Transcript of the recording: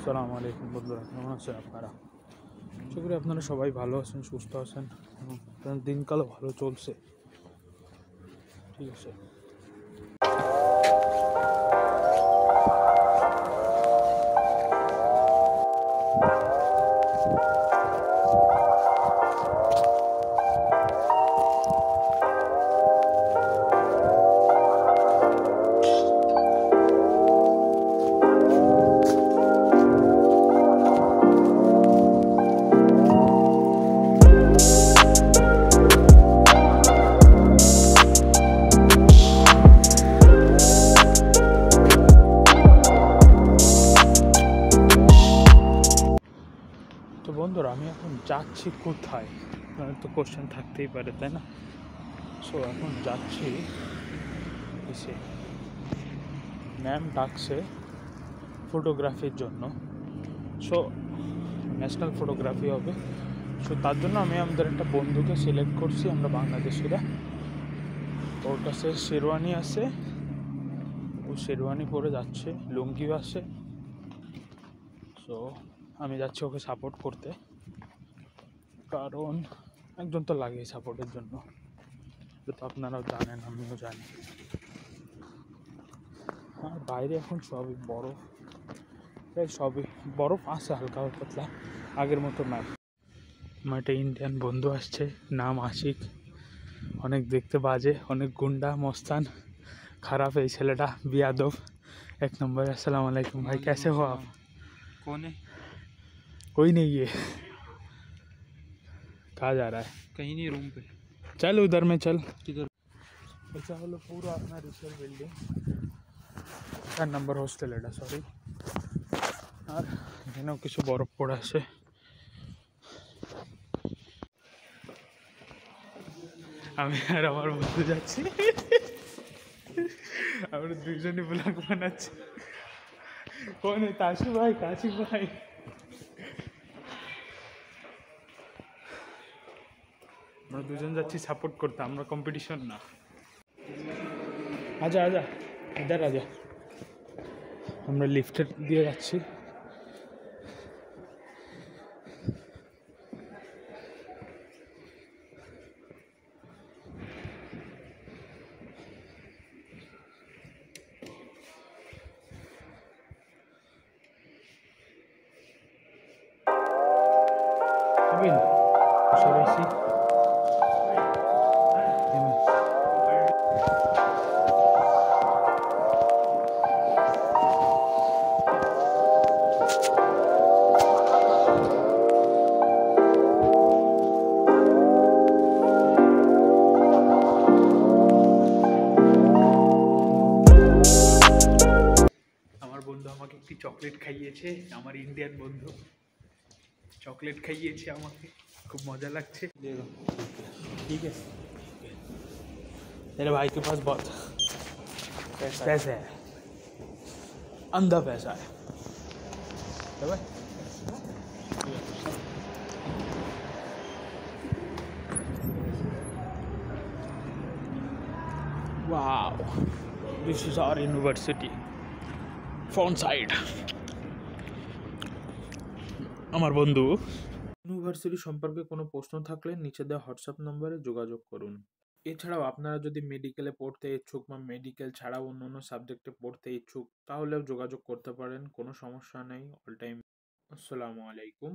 আসসালামু আলাইকুম বন্ধুরা, কেমন আছেন আপনারা? আশা করি আপনারা সবাই ভালো আছেন, সুস্থ আছেন এবং আপনাদের দিনকালও ভালো চলছে। ঠিক আছে। তো বন্ধুরা, আমি এখন যাচ্ছি কোথায়? আপনার তো কোশ্চেন থাকতেই পারে, তাই না? সো এখন যাচ্ছি এসে ম্যাম ডাকছে ফটোগ্রাফির জন্য। সো ন্যাশনাল ফটোগ্রাফি হবে। সো তার জন্য আমি আমাদের একটা বন্ধুকে সিলেক্ট করছি, আমরা বাংলাদেশিরা। ওর কাছে শেরওয়ানি আছে, ও শেরওয়ানি পরে যাচ্ছে, লুঙ্গিও আছে। সো আমি যাচ্ছি ওকে সাপোর্ট করতে, কারণ একজন তো লাগে সাপোর্টের জন্য। এটা তো আপনারাও জানেন, আমিও জানি। আর বাইরে এখন সবই বরফ, প্রায় সবই বরফ আছে, হালকা পাতলা, আগের মতো নাই। আমার একটা ইন্ডিয়ান বন্ধু আসছে, নাম আশিক। অনেক দেখতে বাজে, অনেক গুন্ডা মস্তান, খারাপ এই ছেলেটা, বিয়াদব এক নম্বর। अस्सलाम वालेकुम भाई, कैसे हो आप? कौन है? कोई नहीं है। कहाँ जा रहा है? कहीं नहीं, रूम पे। चल उधर में चल। किधर? এটা হলো পুরো আপনার রিসেল বিল্ডিং, 4 নম্বর হোস্টেল এটা, সরি। আর এখানেও কিছু বরফ পড়ে আছে। আমি আর আমার বন্ধু যাচ্ছি, আমরা দুইজনই ব্লগ বানাচ্ছি। কোন তাসু ভাই, কাশিক ভাই? আমরা দুজন যাচ্ছি সাপোর্ট করতে, আমরা কম্পিটিশন না। আজা আজা, ইধার আজা। আমরা লিফটের দিয়ে যাচ্ছি। সরাইছি আমার বন্ধু আমাকে একটি চকলেট খাইয়েছে, আমার ইন্ডিয়ান বন্ধু চকলেট খাইয়েছে আমাকে, খুব মজা লাগছে। ठीक है, तेरे भाई के पास बहुत पैसे है, अंधा पैसा है भाई। Wow, this is our university front side. আমার বন্ধু। ইউনিভার্সিটি সম্পর্কে কোনো প্রশ্ন থাকলে নিচে দেওয়া হোয়াটসঅ্যাপ নম্বরে যোগাযোগ করুন। এছাড়াও আপনারা যদি মেডিকেলে পড়তে ইচ্ছুক বা মেডিকেল ছাড়াও অন্য সাবজেক্টে পড়তে ইচ্ছুক, তাহলেও যোগাযোগ করতে পারেন, কোনো সমস্যা নেই। All time. আসসালামু আলাইকুম।